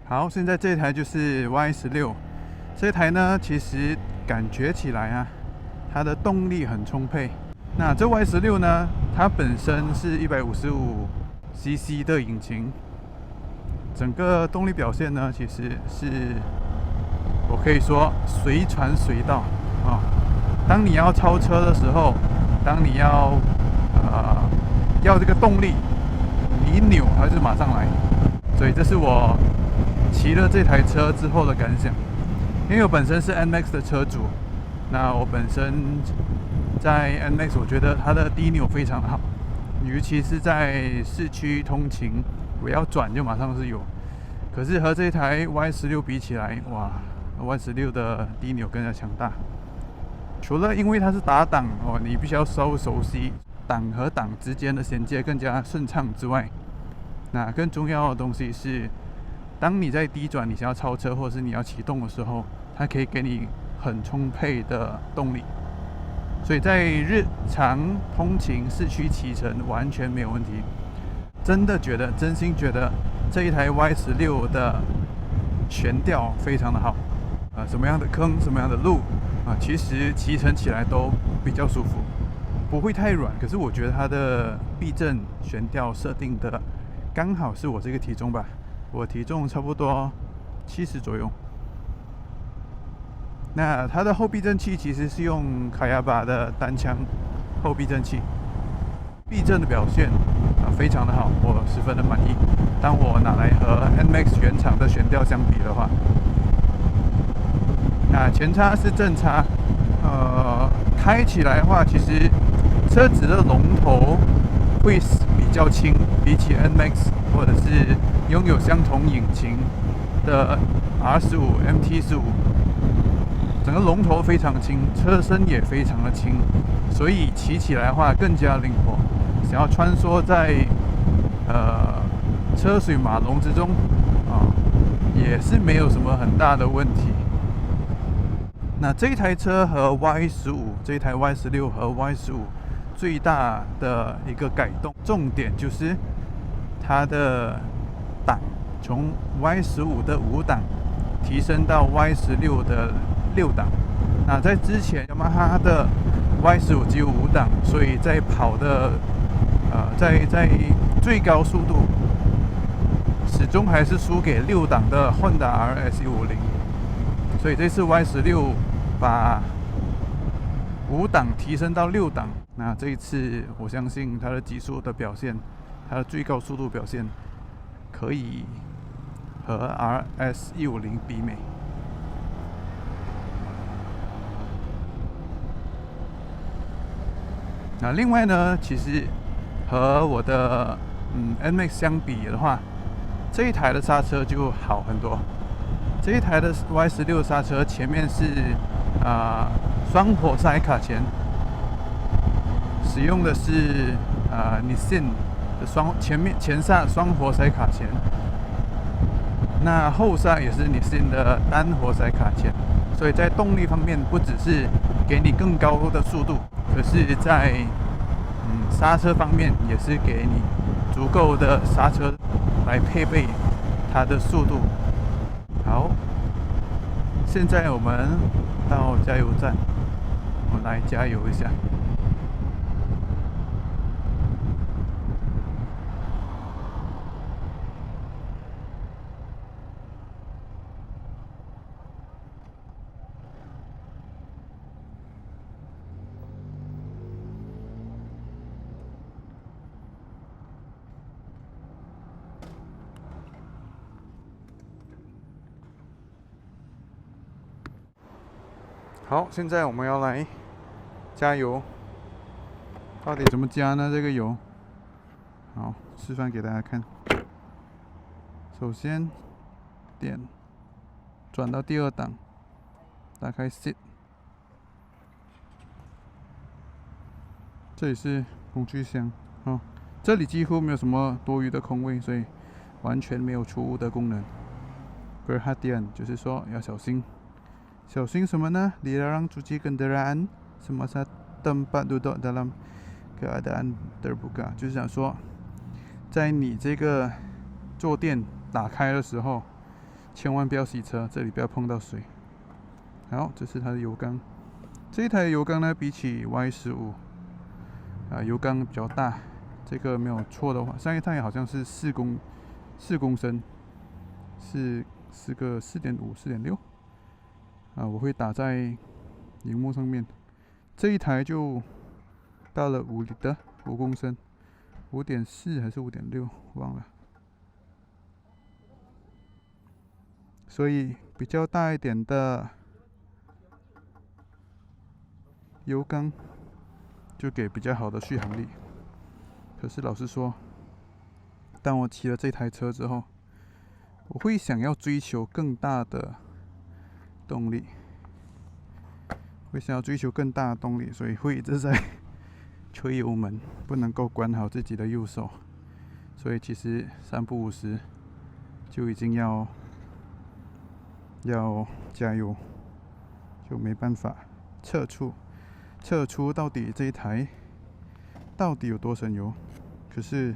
好，现在这台就是 Y16，这台呢，其实感觉起来啊，它的动力很充沛。那这 Y16呢，它本身是155cc 的引擎，整个动力表现呢，其实是我可以说随传随到啊。当你要超车的时候，当你要这个动力，你一扭它就马上来。所以这是我骑了这台车之后的感想。因为我本身是 NMAX 的车主，那我本身在 NMAX 我觉得它的低扭非常好，尤其是在市区通勤，我要转就马上是有。可是和这台 Y16比起来，哇 ，Y16的低扭更加强大。除了因为它是打档哦，你必须要稍熟悉档和档之间的衔接更加顺畅之外，那更重要的东西是，当你在低转你想要超车或者是你要启动的时候，它可以给你很充沛的动力，所以在日常通勤市区骑乘完全没有问题。真心觉得这一台 Y16的悬吊非常的好，什么样的坑什么样的路其实骑乘起来都比较舒服，不会太软。可是我觉得它的避震悬吊设定的刚好是我这个体重吧，我体重差不多70左右。那它的后避震器其实是用卡亚巴的单枪后避震器，避震的表现非常的好，我十分的满意。当我拿来和 NMAX 原厂的悬吊相比的话，那前叉是正叉，开起来的话，其实车子的龙头会比较轻，比起 NMAX 或者是拥有相同引擎的 R15、MT15，整个龙头非常轻，车身也非常的轻，所以骑起来的话更加灵活。想要穿梭在车水马龙之中也是没有什么很大的问题。那这一台车和 Y15， 这一台 Y16 和 Y15 最大的一个改动，重点就是它的档从 Y15 的5档提升到 Y16 的6档。那在之前雅马哈的 Y15 只有5档，所以在跑的在最高速度始终还是输给6档的 Honda RS150。所以这次 Y16 把5档提升到6档，那这一次我相信它的极速的表现，它的最高速度表现可以和 RS150 媲美。那另外呢，其实和我的NMAX 相比的话，这一台的刹车就好很多。这一台的 Y16 刹车前面是双活塞卡钳，使用的是Nissin 的前刹双活塞卡钳，那后刹也是Nissin的单活塞卡钳，所以在动力方面不只是给你更高的速度，可是在刹车方面也是给你足够的刹车来配备它的速度。好，现在我们到加油站，我们来加油一下。好，现在我们要来加油，到底怎么加呢？这个油，好，示范给大家看。首先点，转到第2档，打开 Sit， 这里是工具箱这里几乎没有什么多余的空位，所以完全没有储物的功能。Perhatian 就是说要小心。小心什么呢？ Dilarang cuci kendaraan semasa tempat duduk dalam keadaan terbuka， 就是想说，在你这个坐垫打开的时候，千万不要洗车，这里不要碰到水。好，这是它的油缸。这一台油缸呢，比起 Y15，油缸比较大。这个没有错的话，上一台好像是4公升，是个4.5、4.6。我会打在荧幕上面。这一台就大了5公升，5.4还是5.6，忘了。所以比较大一点的油缸就给比较好的续航力。可是老实说，当我骑了这台车之后，我会想要追求更大的动力，所以会一直在吹油门，不能够管好自己的右手。所以其实3不5时就已经要加油，就没办法测出到底这一台到底有多省油。可是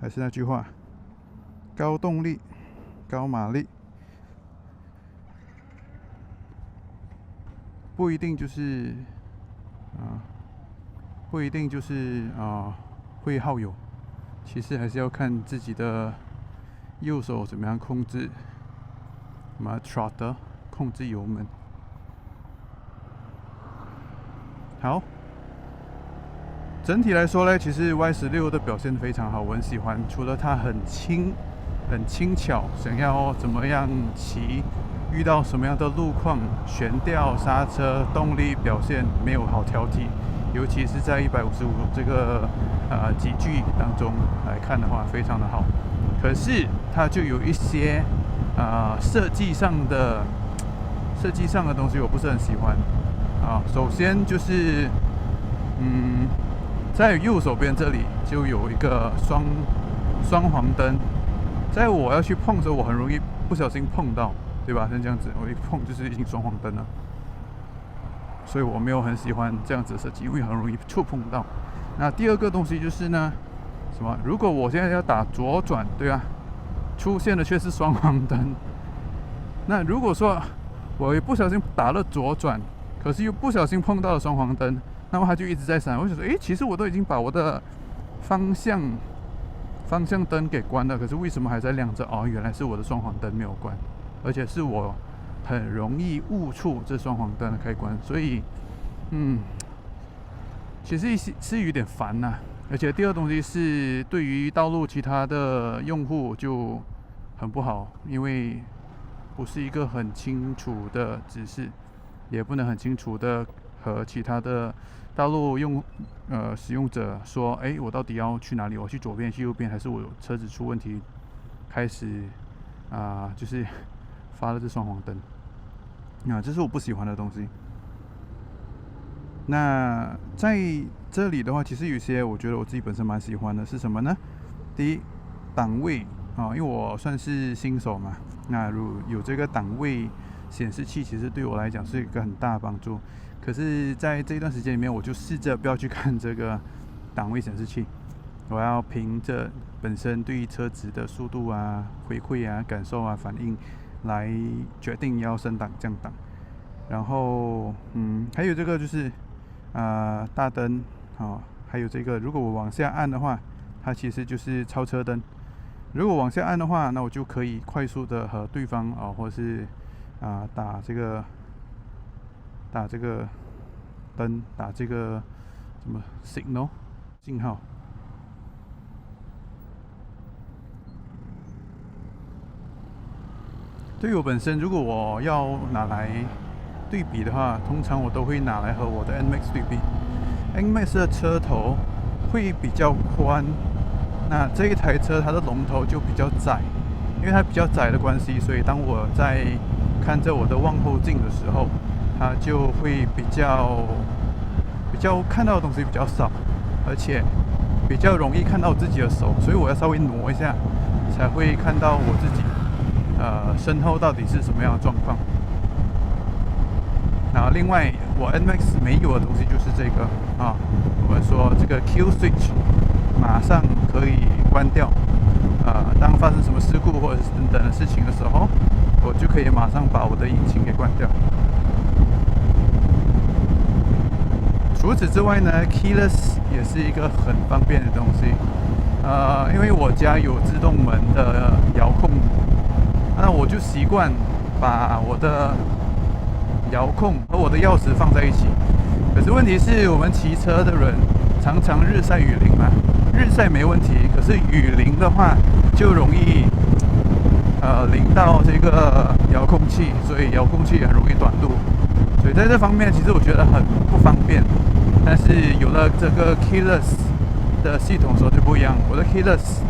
还是那句话，高动力高马力不一定就是会耗油，其实还是要看自己的右手怎么样控制throttle， 控制油门。好，整体来说呢，其实 Y16 的表现非常好，我很喜欢。除了它很轻巧，想要怎么样骑，遇到什么样的路况，悬吊、刹车、动力表现没有好挑剔。尤其是在155这个级距当中来看的话，非常的好。可是它就有一些设计上的东西我不是很喜欢。首先就是在右手边这里就有一个双黄灯，在我要去碰的时候，我很容易不小心碰到，对吧？像这样子，我一碰就是已经双黄灯了。所以我没有很喜欢这样子的设计，因为很容易触碰到。那第二个东西就是呢，如果我现在要打左转，对啊，出现的却是双黄灯。那如果说我也不小心打了左转，可是又不小心碰到了双黄灯，那么它就一直在闪。我就说，其实我都已经把我的方向灯给关了，可是为什么还在亮着？原来是我的双黄灯没有关，而且是我很容易误触这双黄灯的开关，所以，其实是有点烦呐。而且第二东西是对于道路其他的用户就很不好，因为不是一个很清楚的指示，也不能很清楚的和其他的道路使用者说，我到底要去哪里？我去左边、去右边，还是我车子出问题，开始就是发了这双黄灯。这是我不喜欢的东西。那在这里的话，其实有些我觉得我自己本身蛮喜欢的，是什么呢？第一，档位因为我算是新手嘛，那如有这个档位显示器，其实对我来讲是一个很大的帮助。可是在这一段时间里面，我就试着不要去看这个档位显示器，我要凭着本身对于车子的速度回馈感受反应来决定要升档降档。然后还有这个就是大灯还有这个如果我往下按的话，它其实就是超车灯。如果往下按的话，那我就可以快速的和对方或是打这个灯，打这个什么 signal 信号。对于我本身，如果我要拿来对比的话，通常我都会拿来和我的 NMAX 对比。NMAX 的车头会比较宽，那这一台车它的龙头就比较窄，因为它比较窄的关系，所以当我在看着我的望后镜的时候，它就会比较看到的东西比较少，而且比较容易看到自己的手，所以我要稍微挪一下，才会看到我自己身后到底是什么样的状况。然后另外我 NMAX 没有的东西就是这个我们说这个 Kill Switch 马上可以关掉。当当发生什么事故或者是等等的事情的时候，我就可以马上把我的引擎给关掉。除此之外呢 ，keyless 也是一个很方便的东西。因为我家有自动门的遥控，那我就习惯把我的遥控和我的钥匙放在一起。可是问题是我们骑车的人常常日晒雨淋嘛，日晒没问题，可是雨淋的话就容易淋到这个遥控器，所以遥控器很容易短路。所以在这方面，其实我觉得很不方便。但是有了这个 keyless 的系统时候就不一样，我的 keyless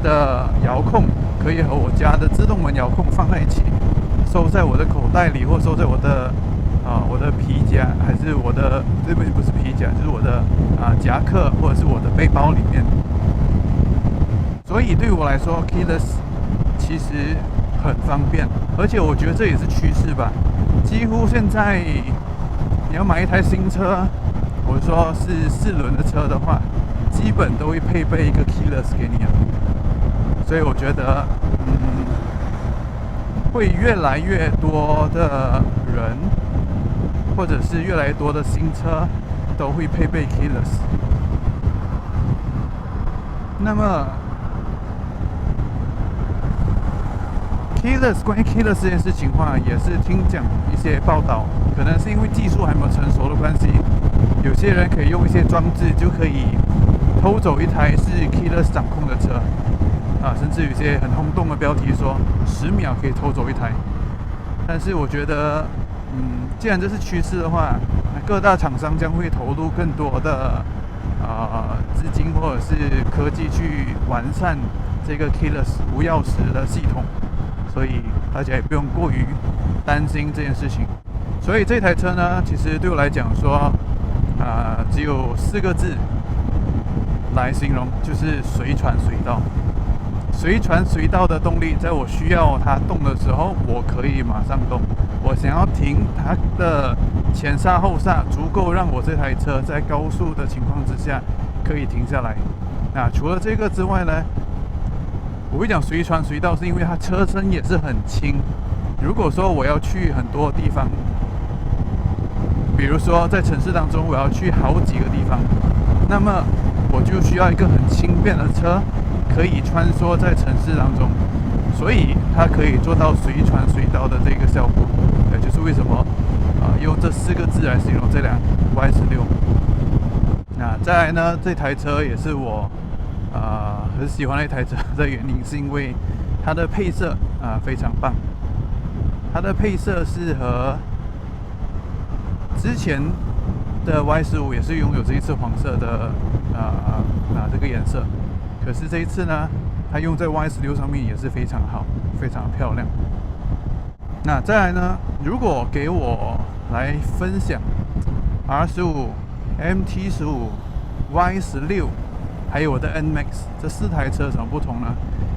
的遥控可以和我家的自动门遥控放在一起，收在我的口袋里，或收在我的皮夹，还是我的不是皮夹，就是我的夹克或者是我的背包里面。所以对我来说 keyless 其实很方便，而且我觉得这也是趋势吧。几乎现在你要买一台新车，我说是4轮的车的话，基本都会配备一个 keyless 给你啊。所以我觉得会越来越多的人，或者是越来越多的新车都会配备 keyless。那么 keyless 关于 keyless 这件事情的话，也是听讲一些报道，可能是因为技术还没有成熟的关系，有些人可以用一些装置就可以偷走一台是 keyless 掌控的车甚至有些很轰动的标题说10秒可以偷走一台。但是我觉得既然这是趋势的话，各大厂商将会投入更多的资金或者是科技去完善这个 keyless 无钥匙的系统，所以大家也不用过于担心这件事情。所以这台车呢，其实对我来讲说只有4个字来形容，就是随传随到。随传随到的动力，在我需要它动的时候，我可以马上动。我想要停，它的前刹后刹足够让我这台车在高速的情况之下可以停下来。那除了这个之外呢，我会讲随传随到，是因为它车身也是很轻。如果说我要去很多地方，比如说在城市当中我要去好几个地方，那么我就需要一个很轻便的车，可以穿梭在城市当中，所以它可以做到随传随到的这个效果。也就是为什么用这4个字来形容这辆 Y16。那再来呢，这台车也是我很喜欢的一台车的原因，是因为它的配色非常棒。它的配色是和之前的 Y15也是拥有这一次黄色的这个颜色，可是这一次呢，它用在 Y16上面也是非常好，非常漂亮。那再来呢，如果给我来分享 R15、MT15、Y16 还有我的 NMAX 这4台车有什么不同呢？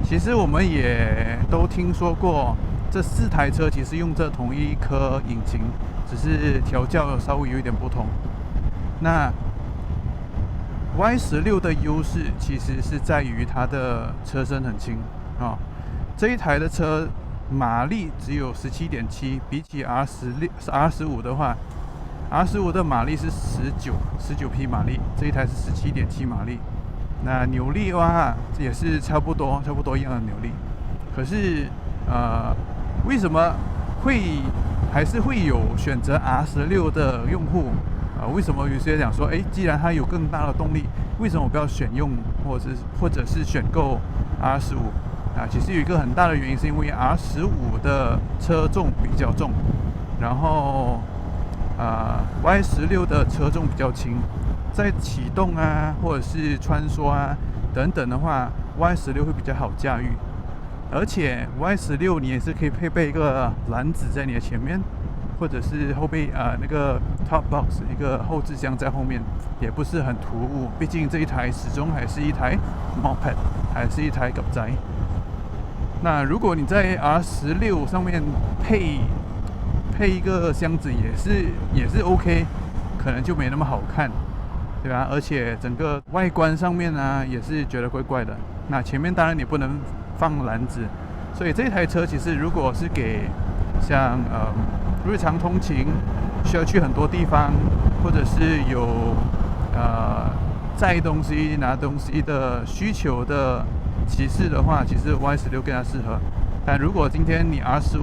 其实我们也都听说过，这4台车其实用这同一颗引擎，只是调教稍微有一点不同。那 Y16 的优势其实是在于它的车身很轻这一台的车马力只有 17.7， 比起 R15 的话，R15 的马力是19匹马力，这一台是 17.7 马力。那扭力的话也是差不多一样的扭力。可是为什么还是会有选择 R16 的用户为什么有些人讲说，既然它有更大的动力，为什么我不要选用或者是选购 R15？其实有一个很大的原因，是因为 R15 的车重比较重，然后Y16 的车重比较轻，在启动或者是穿梭等等的话，Y16 会比较好驾驭。而且 Y16 你也是可以配备一个篮子在你的前面，或者是后背那个 top box 一个后置箱在后面，也不是很突兀。毕竟这一台始终还是一台 moped， 还是一台狗仔。那如果你在 R16 上面配一个箱子也是 OK， 可能就没那么好看，对吧？而且整个外观上面也是觉得怪怪的。那前面当然你不能放篮子。所以这台车其实如果是给像日常通勤需要去很多地方，或者是有载东西拿东西的需求的骑士的话，其实 Y16更加适合。但如果今天你 R15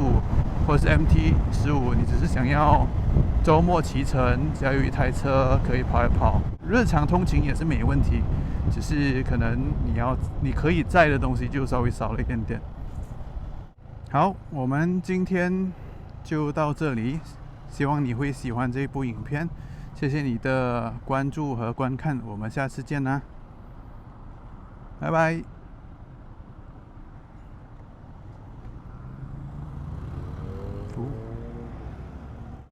或者是 MT15，你只是想要周末骑乘，只要有一台车可以跑一跑，日常通勤也是没问题，只是可能你可以载的东西就稍微少了一点点。好，我们今天就到这里，希望你会喜欢这部影片，谢谢你的关注和观看，我们下次见啦，拜拜。